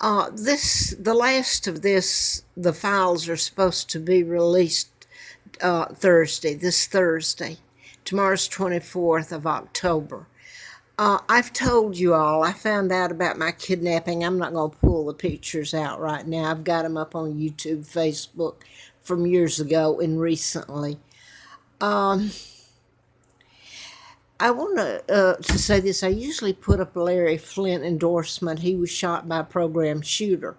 The last of this, the files are supposed to be released this Thursday. Tomorrow's 24th of October. I've told you all, I found out about my kidnapping. I'm not going to pull the pictures out right now. I've got them up on YouTube, Facebook from years ago and recently. Um, I want to say this. I usually put up a Larry Flint endorsement. He was shot by a program shooter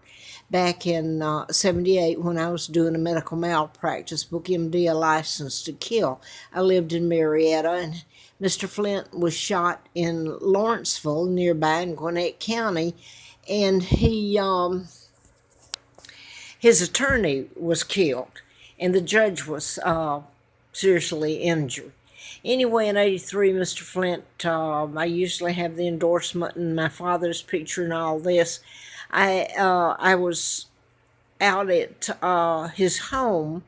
back in 78 when I was doing a medical malpractice book, MD, a license to kill. I lived in Marietta, and Mr. Flint was shot in Lawrenceville, nearby in Gwinnett County, and his attorney was killed, and the judge was seriously injured. Anyway, in '83, Mr. Flint, I usually have the endorsement and my father's picture and all this. I was out at his home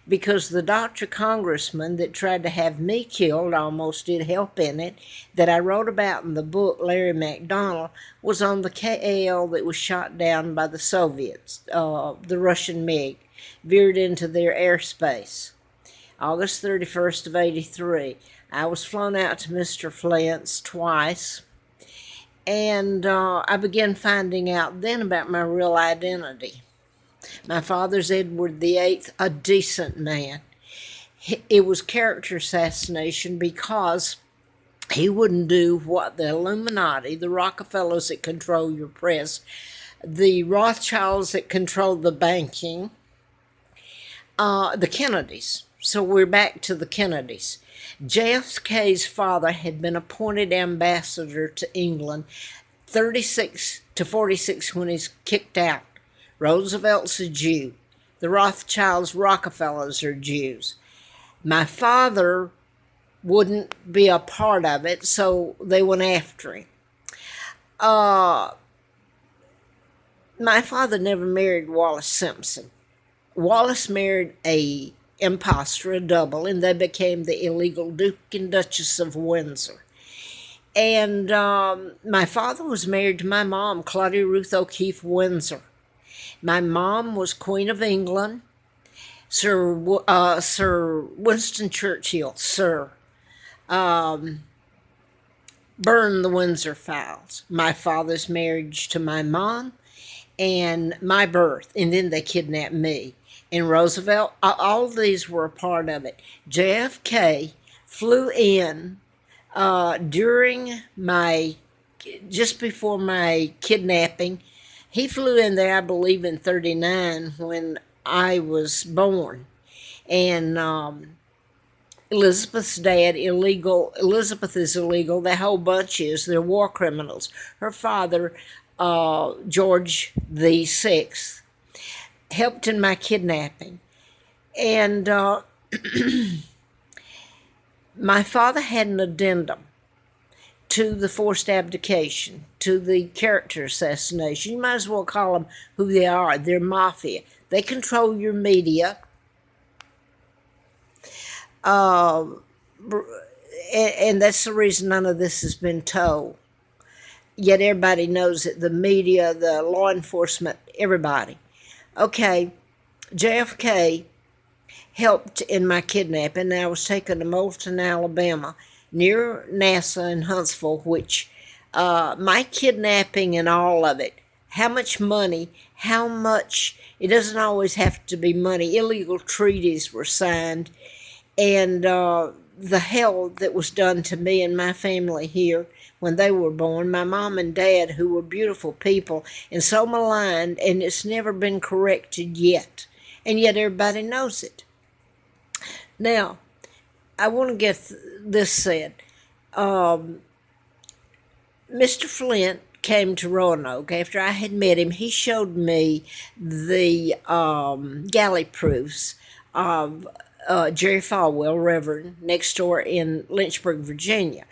because the doctor congressman that tried to have me killed almost did help in it, that I wrote about in the book, Larry McDonald, was on the KAL that was shot down by the Soviets. The Russian MiG veered into their airspace. August 31st of '83. I was flown out to Mr. Flint's twice, and I began finding out then about my real identity. My father's Edward VIII, a decent man. It was character assassination because he wouldn't do what the Illuminati, the Rockefellers that control your press, the Rothschilds that control the banking, the Kennedys. So we're back to the Kennedys. JFK's father had been appointed ambassador to England 36 to 46 when he's kicked out. Roosevelt's a Jew. The Rothschilds, Rockefellers are Jews. My father wouldn't be a part of it, so they went after him. My father never married Wallace Simpson. Wallace married a imposter, a double, and they became the illegal Duke and Duchess of Windsor. And my father was married to my mom, Claudia Ruth O'Keefe Windsor. My mom was Queen of England, Sir Winston Churchill, burned the Windsor files. My father's marriage to my mom, and my birth, and then they kidnapped me. And Roosevelt, all of these were a part of it. JFK flew in just before my kidnapping. He flew in there, I believe, in '39 when I was born. And Elizabeth's dad, illegal. Elizabeth is illegal. The whole bunch is. They're war criminals. Her father, George VI, helped in my kidnapping. And my father had an addendum to the forced abdication, to the character assassination. You might as well call them who they are. They're mafia. They control your media. And that's the reason none of this has been told. Yet everybody knows it. The media, the law enforcement, everybody. Okay, JFK helped in my kidnapping. I was taken to Moulton, Alabama, near NASA in Huntsville, which my kidnapping and all of it, how much money, it doesn't always have to be money. Illegal treaties were signed, and the hell that was done to me and my family here when they were born, my mom and dad, who were beautiful people and so maligned, and it's never been corrected yet. And yet everybody knows it. Now, I want to get this said. Mr. Flint came to Roanoke after I had met him. He showed me the galley proofs of Jerry Falwell, Reverend, next door in Lynchburg, Virginia.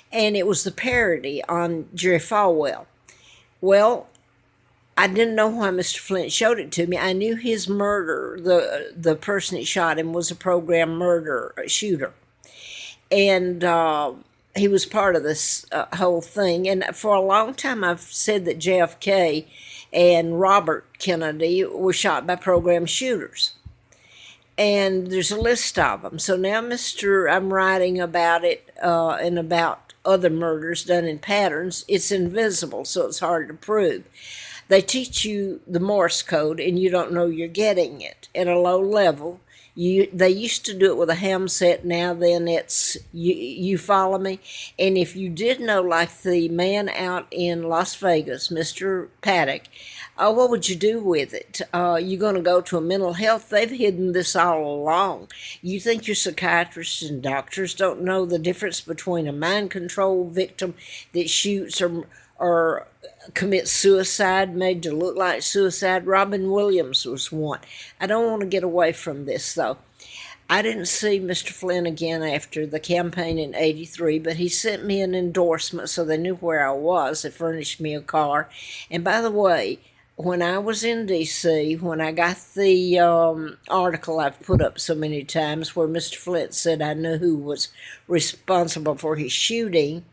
And it was the parody on Jerry Falwell. Well, I didn't know why Mr. Flint showed it to me. I knew his murder, the person that shot him, was a program shooter. And he was part of this whole thing. And for a long time, I've said that JFK and Robert Kennedy were shot by program shooters. And there's a list of them. So now, I'm writing about it and about other murders done in patterns. It's invisible, so it's hard to prove. They teach you the Morse code, and you don't know you're getting it at a low level. They used to do it with a ham set. Now then it's, you follow me? And if you did know, like the man out in Las Vegas, Mr. Paddock, what would you do with it? You're going to go to a mental health? They've hidden this all along. You think your psychiatrists and doctors don't know the difference between a mind control victim that shoots or commits suicide, made to look like suicide? Robin Williams was one. I don't want to get away from this, though. I didn't see Mr. Flynn again after the campaign in '83, but he sent me an endorsement so they knew where I was. They furnished me a car. And by the way, when I was in D.C., when I got the article I've put up so many times where Mr. Flint said I knew who was responsible for his shooting,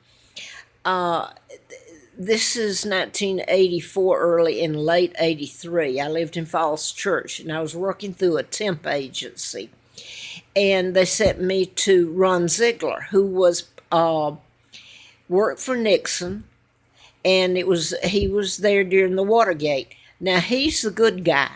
this is 1984, early and late '83. I lived in Falls Church, and I was working through a temp agency. And they sent me to Ron Ziegler, who was worked for Nixon, and he was there during the Watergate. Now, he's the good guy.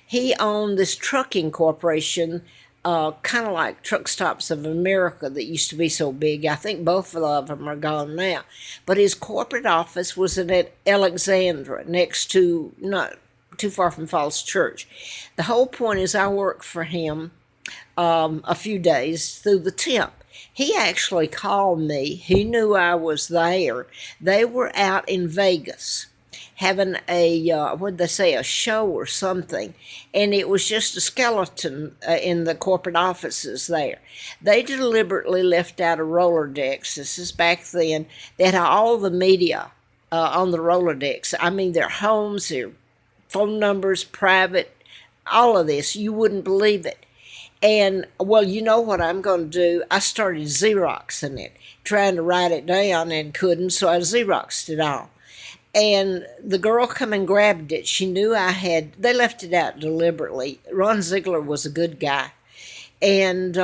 He owned this trucking corporation, kind of like Truck Stops of America that used to be so big. I think both of them are gone now. But his corporate office was in Alexandria, next to, not too far from Falls Church. The whole point is I worked for him a few days through the temp. He actually called me. He knew I was there. They were out in Vegas having a show or something, and it was just a skeleton in the corporate offices there. They deliberately left out a Rolodex. This is back then. They had all the media on the Rolodex. I mean, their homes, their phone numbers, private, all of this. You wouldn't believe it. And, well, you know what I'm going to do? I started Xeroxing it, trying to write it down and couldn't, so I Xeroxed it all. And the girl come and grabbed it. She knew they left it out deliberately. Ron Ziegler was a good guy. And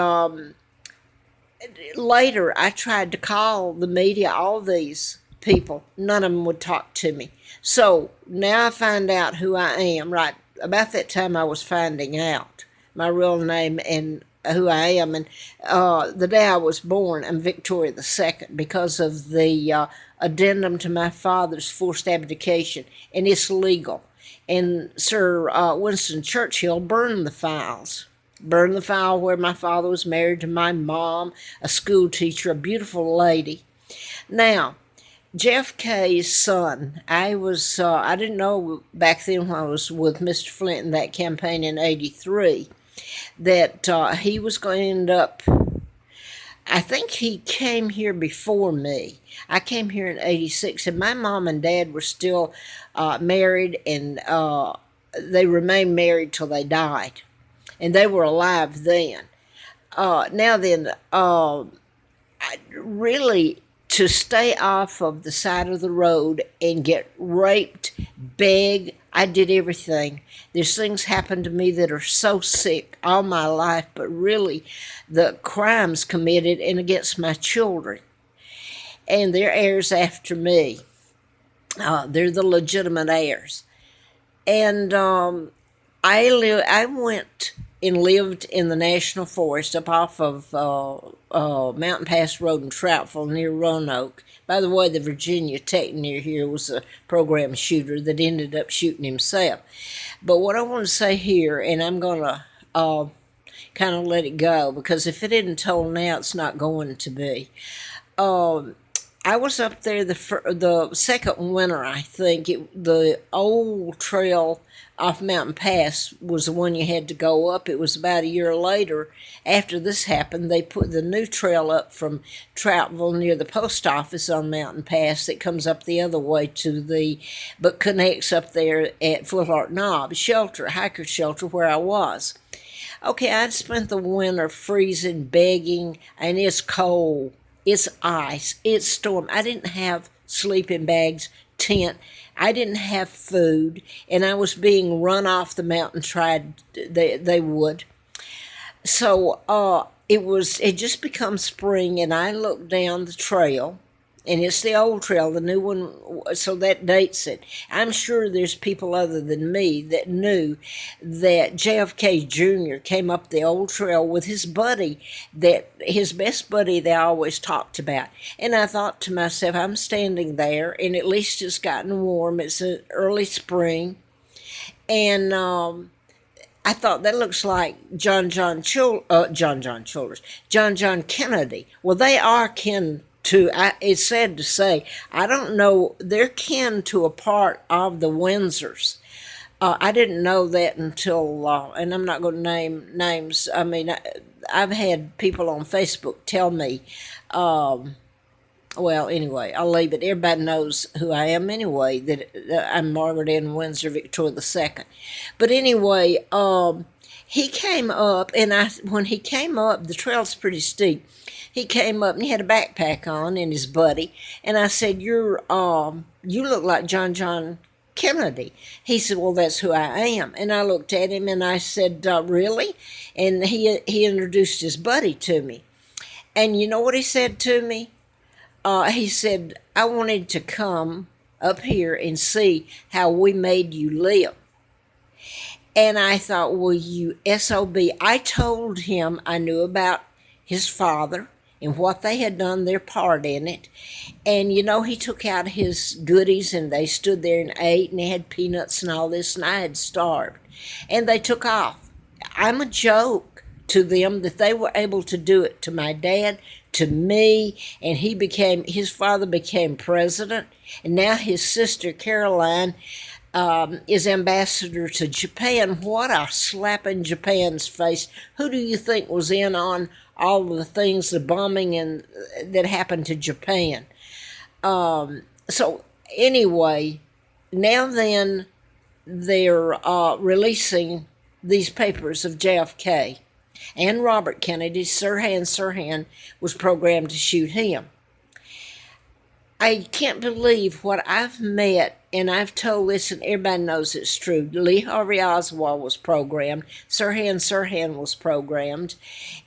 later, I tried to call the media, all these people. None of them would talk to me. So now I find out who I am. Right about that time, I was finding out my real name and who I am. And the day I was born, I'm Victoria II because of the addendum to my father's forced abdication, and it's legal. And Sir Winston Churchill burned the files. Burned the file where my father was married to my mom, a school teacher, a beautiful lady. Now, JFK's son, I didn't know back then when I was with Mr. Flint in that campaign in '83, that he was going to end up, I think he came here before me. I came here in '86, and my mom and dad were still married, and they remained married till they died. And they were alive then. Now then, to stay off of the side of the road and get raped, beg, I did everything. There's things happened to me that are so sick all my life, but really the crimes committed and against my children. And they're heirs after me. They're the legitimate heirs. And I went and lived in the National Forest up off of Mountain Pass Road in Troutville near Roanoke. By the way, the Virginia Tech near here was a program shooter that ended up shooting himself. But what I want to say here, and I'm going to kind of let it go, because if it isn't told now, it's not going to be. I was up there the second winter, I think. The old trail off Mountain Pass was the one you had to go up. It was about a year later, after this happened, they put the new trail up from Troutville near the post office on Mountain Pass that comes up the other way but connects up there at Footheart Knob shelter, hiker shelter, where I was. Okay, I'd spent the winter freezing, begging, and it's cold. It's ice. It's storm. I didn't have sleeping bags, tent. I didn't have food, and I was being run off the mountain. Tried they would. So it just become spring, and I looked down the trail, and it's the old trail, the new one, so that dates it. I'm sure there's people other than me that knew that JFK Jr. came up the old trail with his buddy, that his best buddy they always talked about. And I thought to myself, I'm standing there, and at least it's gotten warm. It's an early spring, and I thought that looks like John Kennedy. Well, they are kin to. It's sad to say. I don't know. They're kin to a part of the Windsors. I didn't know that until, and I'm not going to name names. I mean, I've had people on Facebook tell me. Well, anyway, I'll leave it. Everybody knows who I am anyway, that I'm Margaret Ann Windsor, Victoria II. But anyway, he came up, and when he came up, the trail's pretty steep. He came up, and he had a backpack on, and his buddy. And I said, you look like John Kennedy. He said, well, that's who I am. And I looked at him, and I said, really? And he introduced his buddy to me. And you know what he said to me? He said, I wanted to come up here and see how we made you live. And I thought, well, you SOB. I told him I knew about his father and what they had done, their part in it. And, he took out his goodies, and they stood there and ate, and they had peanuts and all this, and I had starved. And they took off. I'm a joke to them that they were able to do it to my dad, to me, and his father became president, and now his sister Caroline is ambassador to Japan. What a slap in Japan's face. Who do you think was in on all of the things, the bombing that happened to Japan? So anyway, now then they're releasing these papers of JFK. And Robert Kennedy, Sirhan was programmed to shoot him. I can't believe what I've met, and I've told this, and everybody knows it's true. Lee Harvey Oswald was programmed. Sirhan was programmed.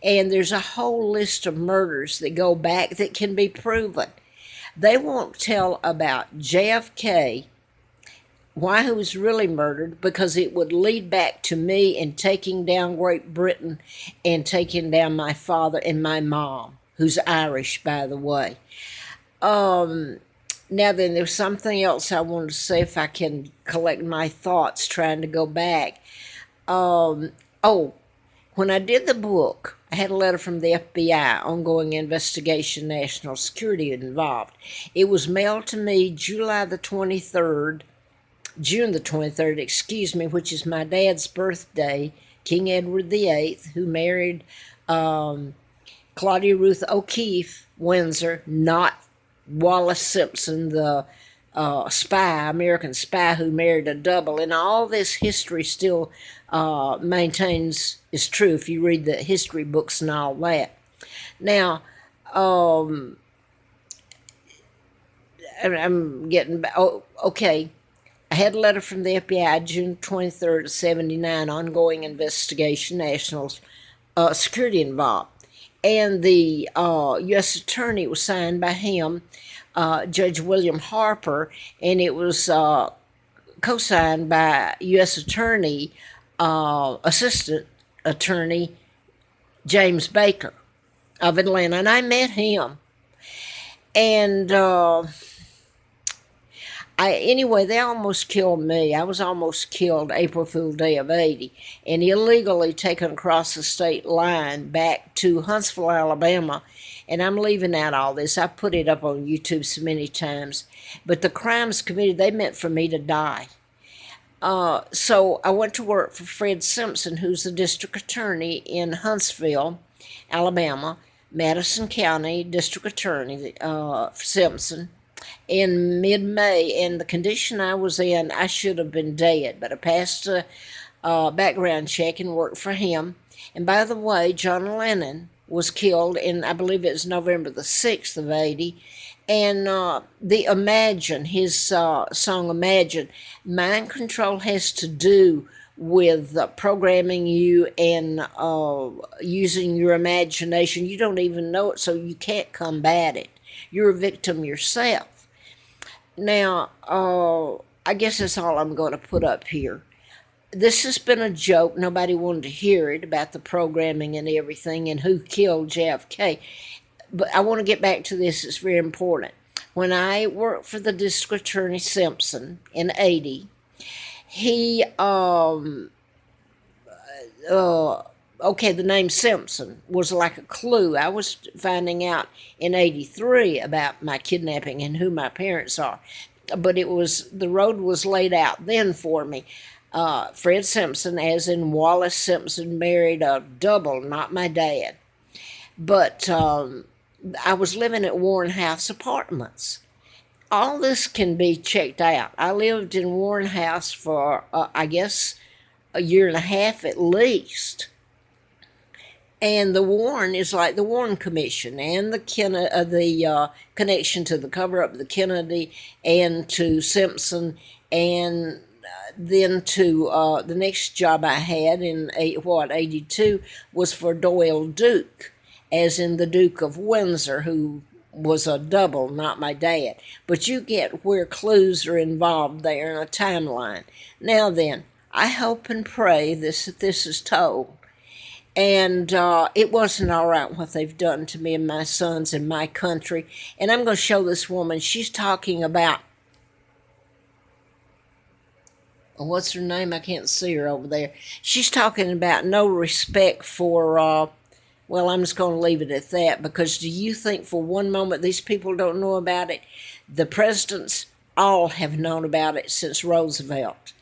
And there's a whole list of murders that go back that can be proven. They won't tell about JFK, why he was really murdered, because it would lead back to me and taking down Great Britain and taking down my father and my mom, who's Irish, by the way. Now then, there's something else I wanted to say, if I can collect my thoughts trying to go back. When I did the book, I had a letter from the FBI, ongoing investigation, national security involved. It was mailed to me June the 23rd, which is my dad's birthday, King Edward VIII, who married Claudia Ruth O'Keefe Windsor, not Wallace Simpson, the American spy who married a double. And all this history still maintains is true if you read the history books and all that. Now, I'm getting back. Okay. I had a letter from the FBI June 23rd of 79, ongoing investigation, national security involved. And the U.S. attorney was signed by him, Judge William Harper, and it was co-signed by U.S. attorney, assistant attorney James Baker of Atlanta. And I met him. And anyway, they almost killed me. I was almost killed April Fool's Day of 80 and illegally taken across the state line back to Huntsville, Alabama. And I'm leaving out all this. I put it up on YouTube so many times. But the crimes committed, they meant for me to die. So I went to work for Fred Simpson, who's the district attorney in Huntsville, Alabama, Madison County District Attorney, Simpson, in mid-May. And the condition I was in, I should have been dead, but I passed a background check and worked for him. And by the way, John Lennon was killed, and I believe it was November the 6th of 80. And the Imagine, his song Imagine, Mind Control has to do with programming you and using your imagination. You don't even know it, so you can't combat it. You're a victim yourself. Now, I guess that's all I'm going to put up here. This has been a joke. Nobody wanted to hear it about the programming and everything and who killed JFK. But I want to get back to this. It's very important. When I worked for the district attorney Simpson in 80, he, okay, the name Simpson was like a clue. I was finding out in 83 about my kidnapping and who my parents are. But it was, the road was laid out then for me. Fred Simpson, as in Wallace Simpson, married a double, not my dad. But I was living at Warren House Apartments. All this can be checked out. I lived in Warren House for, I guess, a year and a half at least. And the Warren is like the Warren Commission and the connection to the cover-up of the Kennedy and to Simpson, and then to the next job I had in 82 was for Doyle Duke, as in the Duke of Windsor, who was a double, not my dad. But you get where clues are involved there in a timeline. Now then, I hope and pray that this is told. And it wasn't all right what they've done to me and my sons and my country. And I'm going to show this woman. She's talking about, what's her name? I can't see her over there. She's talking about no respect for, well, I'm just going to leave it at that, because do you think for one moment these people don't know about it? The presidents all have known about it since Roosevelt.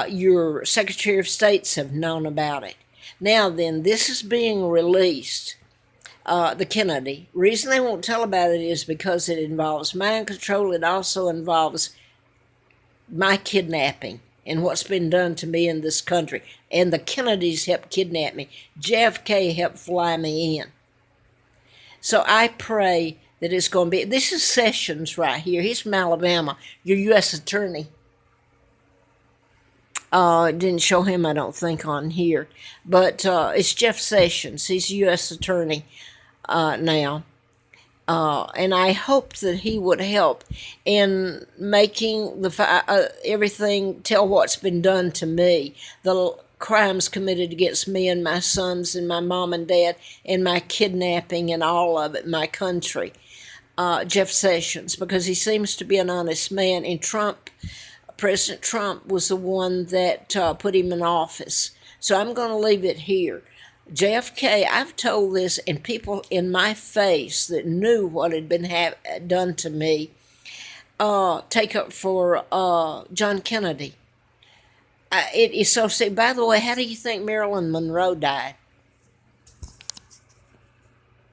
Your Secretary of States have known about it. Now then, this is being released, the Kennedy. Reason they won't tell about it is because it involves mind control. It also involves my kidnapping and what's been done to me in this country. And the Kennedys helped kidnap me. JFK helped fly me in. So I pray that it's going to be, this is Sessions right here. He's from Alabama, your U.S. attorney. It didn't show him, I don't think, on here. But it's Jeff Sessions. He's a U.S. attorney now. And I hope that he would help in making everything tell what's been done to me, the crimes committed against me and my sons and my mom and dad, and my kidnapping and all of it, my country. Jeff Sessions, because he seems to be an honest man, and President Trump was the one that put him in office. So I'm going to leave it here. JFK, I've told this, and people in my face that knew what had been done to me take up for John Kennedy. It is so sick. By the way, how do you think Marilyn Monroe died?